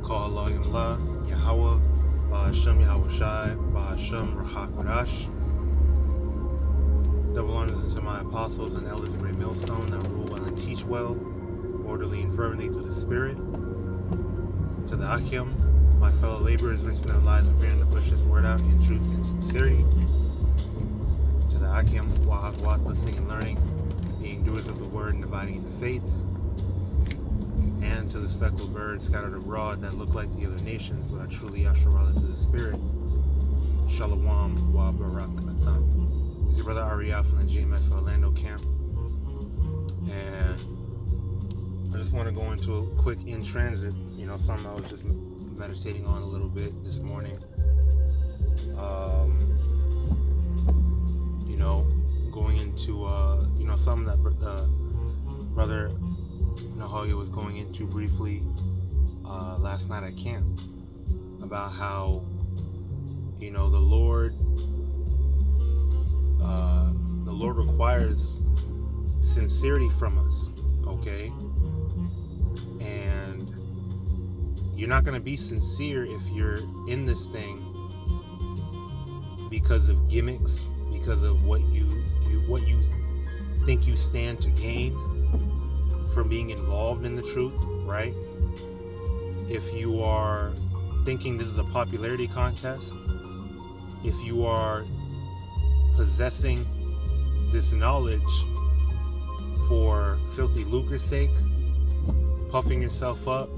HALALYAM, YAHAWAH, BAHASHAM, YAHAWASHI, BAHASHAM, QADASH. Double honors unto my apostles and elders of Great Millstone that rule well and teach well, orderly and fervently through the Spirit. To the Akim, my fellow laborers, rinsing their lives and fearing to push this word out in truth and sincerity. To the Akim, YAHAWAH, listening and learning, being doers of the word and abiding in the faith. And to the speckled birds scattered abroad that look like the other nations, but are truly Yasharallah to the Spirit. Shalom wa barakatan. It's your brother Ariel from the GMS Orlando camp. And I just want to go into a quick in transit, something I was just meditating on a little bit this morning. Going into, something that brother Nahoya was going into briefly last night at camp about how, the Lord requires sincerity from us, okay? And you're not going to be sincere if you're in this thing because of gimmicks, because of what you think you stand to gain from being involved in the truth, right? If you are thinking this is a popularity contest, if you are possessing this knowledge for filthy lucre's sake, puffing yourself up,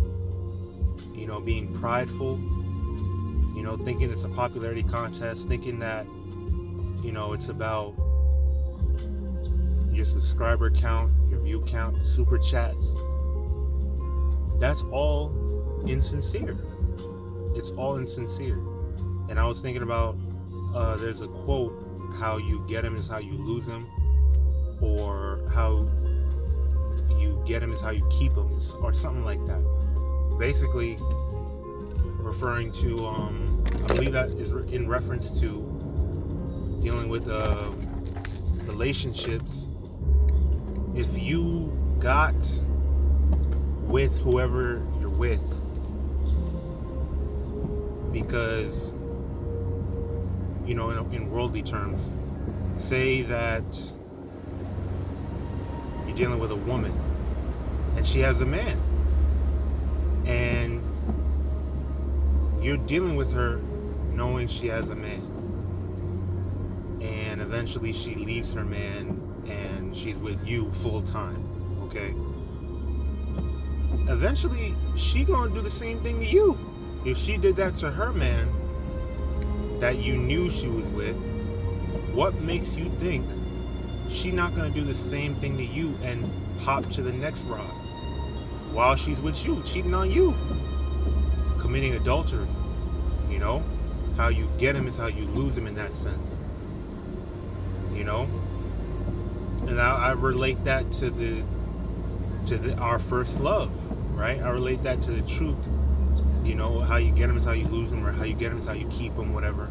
being prideful, thinking it's a popularity contest, thinking that, it's about your subscriber count, your view count, super chats. That's all insincere. It's all insincere. And I was thinking about, there's a quote, how you get him is how you lose him, or how you get him is how you keep him, or something like that. Basically referring to, I believe that is in reference to dealing with relationships. If you got with whoever you're with because, in worldly terms, say that you're dealing with a woman and she has a man, and you're dealing with her knowing she has a man, and eventually she leaves her man and she's with you full time, okay? Eventually she gonna do the same thing to you. If she did that to her man that you knew she was with, what makes you think she not gonna do the same thing to you and hop to the next rod while she's with you, cheating on you, committing adultery? How you get him is how you lose him in that sense. And I relate that to our first love, right? I relate that to the truth. How you get him is how you lose him, or how you get him is how you keep him, whatever.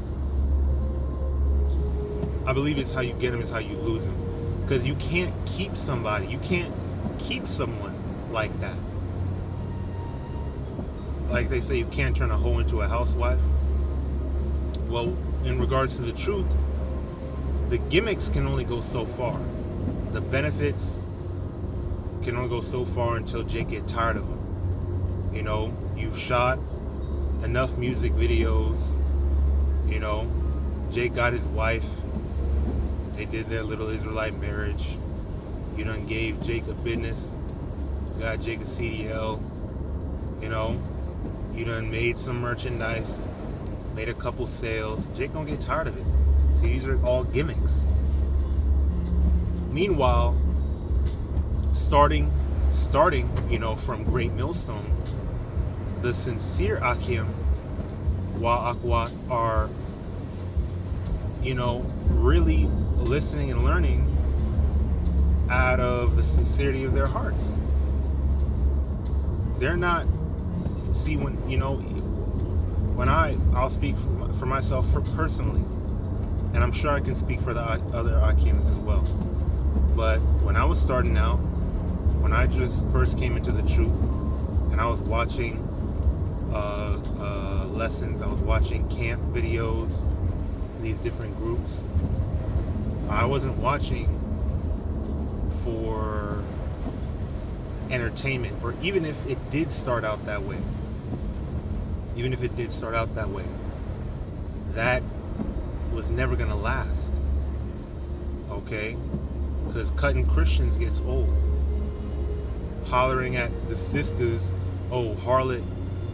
I believe it's how you get him is how you lose him. Because you can't keep somebody. You can't keep someone like that. Like they say, you can't turn a hoe into a housewife. Well, in regards to the truth, the gimmicks can only go so far. The benefits can only go so far until Jake get tired of them. You've shot enough music videos. Jake got his wife. They did their little Israelite marriage. You done gave Jake a business. You got Jake a CDL. You done made some merchandise. Made a couple sales. Jake gonna get tired of it. See, these are all gimmicks. Meanwhile, starting, from Great Millstone, the sincere Akim, YAHAWAH, are, really listening and learning out of the sincerity of their hearts. They're not, see, when I'll speak for myself personally, and I'm sure I can speak for the other Akim as well. But when I was starting out, when I just first came into the truth, and I was watching lessons. I was watching camp videos, these different groups. I wasn't watching for entertainment, or even if it did start out that way, that was never gonna last, okay? Because cutting Christians gets old. Hollering at the sisters, oh, harlot,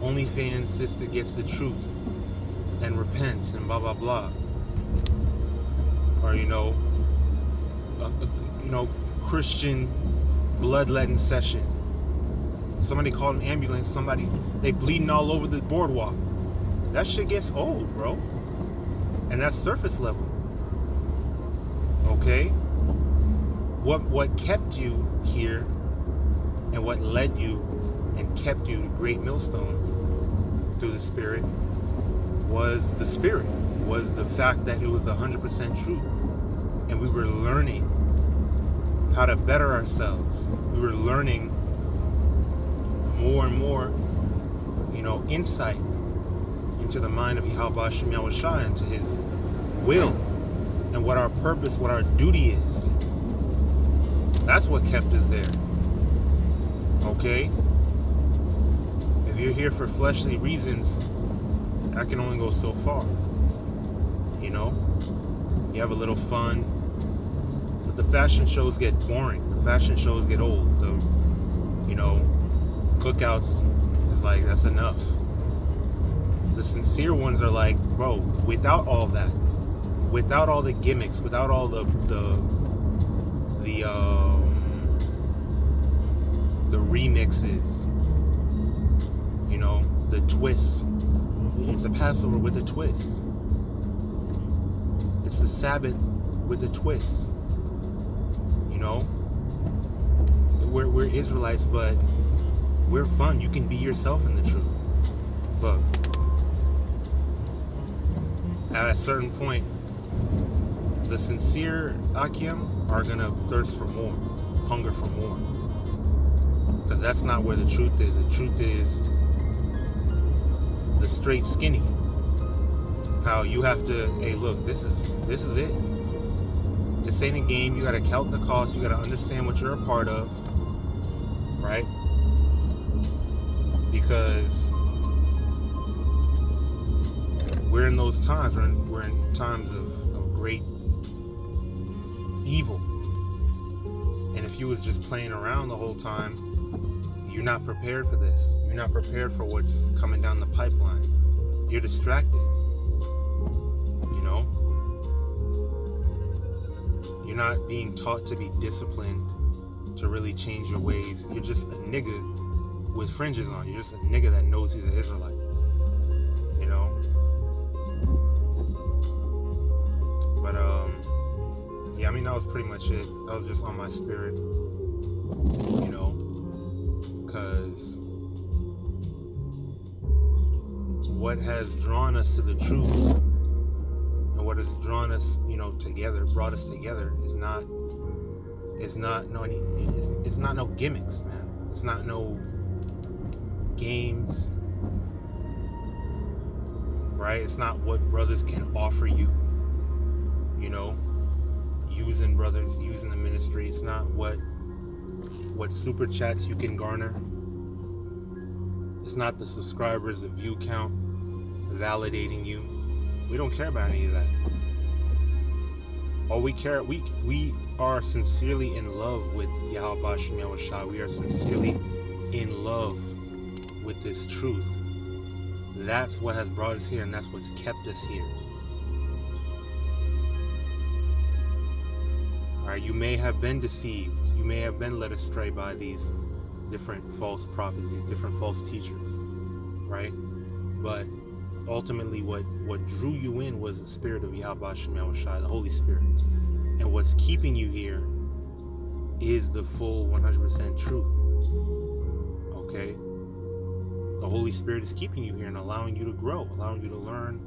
OnlyFans sister gets the truth and repents and blah blah blah, or Christian bloodletting session. Somebody called an ambulance. They bleeding all over the boardwalk. That shit gets old, bro. And that's surface level. Okay? What kept you here and what led you and kept you to Great Millstone through the Spirit was the Spirit, was the fact that it was 100% truth. And we were learning how to better ourselves. We were learning more and more, insight into the mind of YAHAWASHI, into His will, and what our purpose, what our duty is. That's what kept us there. Okay? If you're here for fleshly reasons, that can only go so far. You have a little fun, but the fashion shows get boring. The fashion shows get old. Cookouts is like, that's enough. The sincere ones are like, bro, without all that, without all the gimmicks, without all the remixes, the twists. It's a Passover with a twist. It's the Sabbath with a twist. We're Israelites, but we're fun. You can be yourself in the truth. But at a certain point, the sincere Akim are gonna thirst for more, hunger for more. Because that's not where the truth is. The truth is the straight skinny. How you have to, hey, look, this is it. This ain't a game. You gotta count the cost. You gotta understand what you're a part of, right? Because we're in those times. We're in times of great evil. And if you was just playing around the whole time, you're not prepared for this. You're not prepared for what's coming down the pipeline. You're distracted. You're not being taught to be disciplined, to really change your ways. You're just a nigga with fringes on. You're just a nigga that knows he's an Israelite. But yeah, that was pretty much it. That was just on my spirit, because what has drawn us to the truth and what has drawn us, together, brought us together is not no gimmicks, man. It's not no games, right? It's not what brothers can offer you, using brothers, using the ministry. It's not what super chats you can garner. It's not the subscribers, the view count validating you. We don't care about any of that. All we care, we are sincerely in love with YAHAWASHI. We are sincerely in love with this truth. That's what has brought us here, and that's what's kept us here. Alright, you may have been deceived. You may have been led astray by these different false prophets, these different false teachers, right? But ultimately what drew you in was the spirit of YAHAWASHI, the Holy Spirit. And what's keeping you here is the full 100% truth. Okay? The Holy Spirit is keeping you here and allowing you to grow, allowing you to learn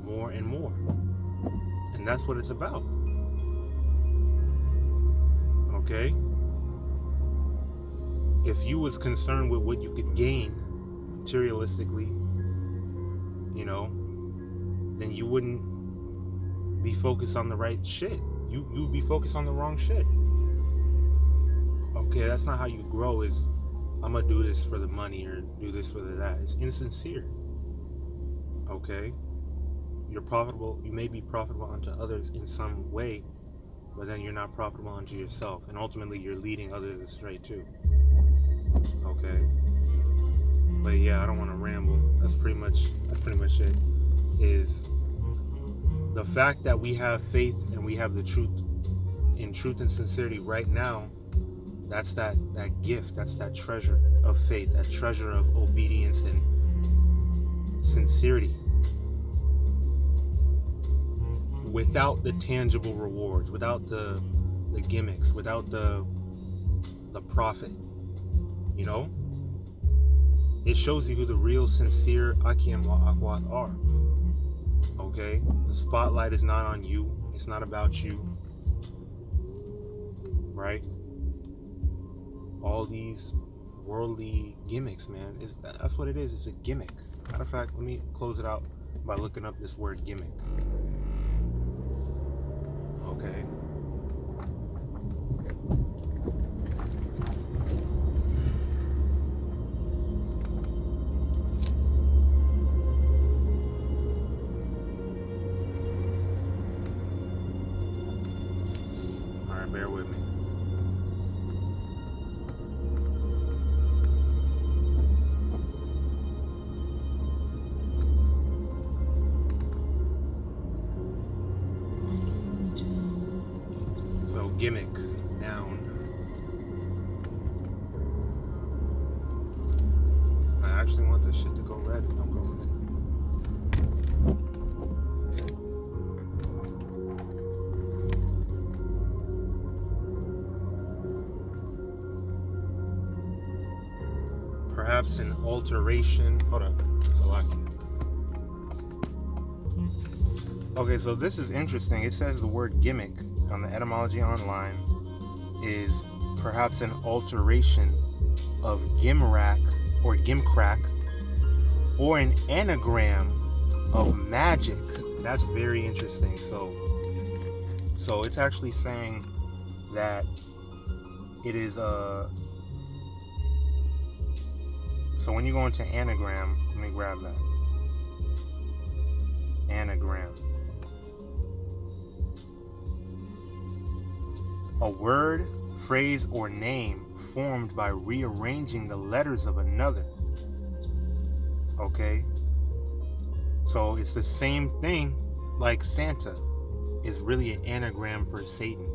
more and more. And that's what it's about. Okay? If you was concerned with what you could gain materialistically, you know, then you wouldn't be focused on the right shit. You'd be focused on the wrong shit. Okay, that's not how you grow. Is I'm gonna do this for the money or do this for the that. It's insincere. Okay, you're profitable. You may be profitable unto others in some way, but then you're not profitable unto yourself, and ultimately you're leading others astray too. Okay, but yeah, I don't want to ramble. That's pretty much it. Is the fact that we have faith and we have the truth and sincerity right now. That's that gift. That's that treasure of faith. That treasure of obedience and sincerity. Without the tangible rewards, without the gimmicks, without the profit, you know, it shows you who the real sincere Akim wa Akwat are. Okay, the spotlight is not on you. It's not about you, right? All these worldly gimmicks, man, that's what it is. It's a gimmick. Matter of fact, let me close it out by looking up this word gimmick. Okay. All right, bear with me. So gimmick, noun. I actually want this shit to go red. Don't go with it. Perhaps an alteration. Hold up. Select. Okay, so this is interesting. It says the word gimmick on the etymology online is perhaps an alteration of gimrack or gimcrack, or an anagram of magic. That's very interesting. So it's actually saying that it is so when you go into anagram, let me grab that. Anagram. A word, phrase, or name formed by rearranging the letters of another. Okay? So it's the same thing like Santa is really an anagram for Satan.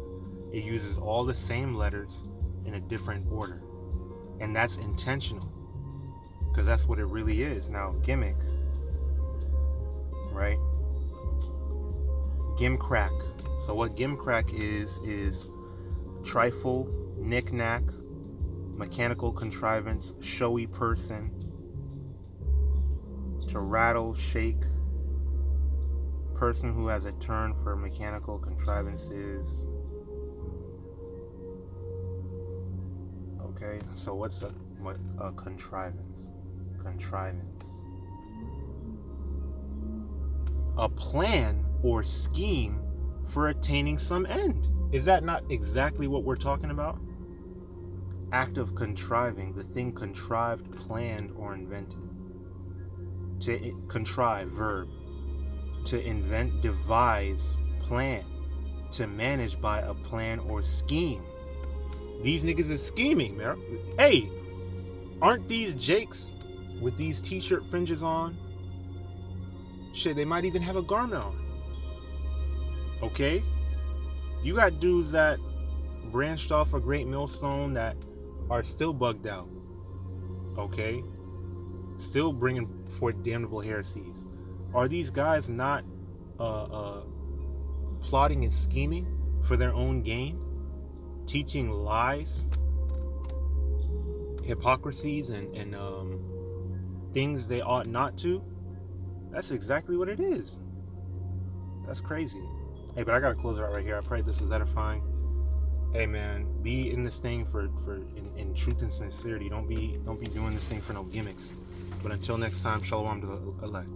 It uses all the same letters in a different order. And that's intentional, because that's what it really is. Now, gimmick, right? Gimcrack. So what gimcrack is trifle, knick-knack, mechanical contrivance, showy person, to rattle, shake, person who has a turn for mechanical contrivances. Okay, so what's a contrivance? Contrivance. A plan or scheme for attaining some end. Is that not exactly what we're talking about? Act of contriving, the thing contrived, planned, or invented. To contrive, verb. To invent, devise, plan. To manage by a plan or scheme. These niggas is scheming, man. Hey, aren't these jakes with these t-shirt fringes on? Shit, they might even have a garment on. Okay? You got dudes that branched off a great millstone that are still bugged out. Okay? Still bringing forth damnable heresies. Are these guys not plotting and scheming for their own gain? Teaching lies, hypocrisies, and things they ought not to? That's exactly what it is. That's crazy. Hey, but I gotta close it out right here. I pray this is edifying. Hey man, be in this thing in truth and sincerity. Don't be doing this thing for no gimmicks. But until next time, shalom to the elect.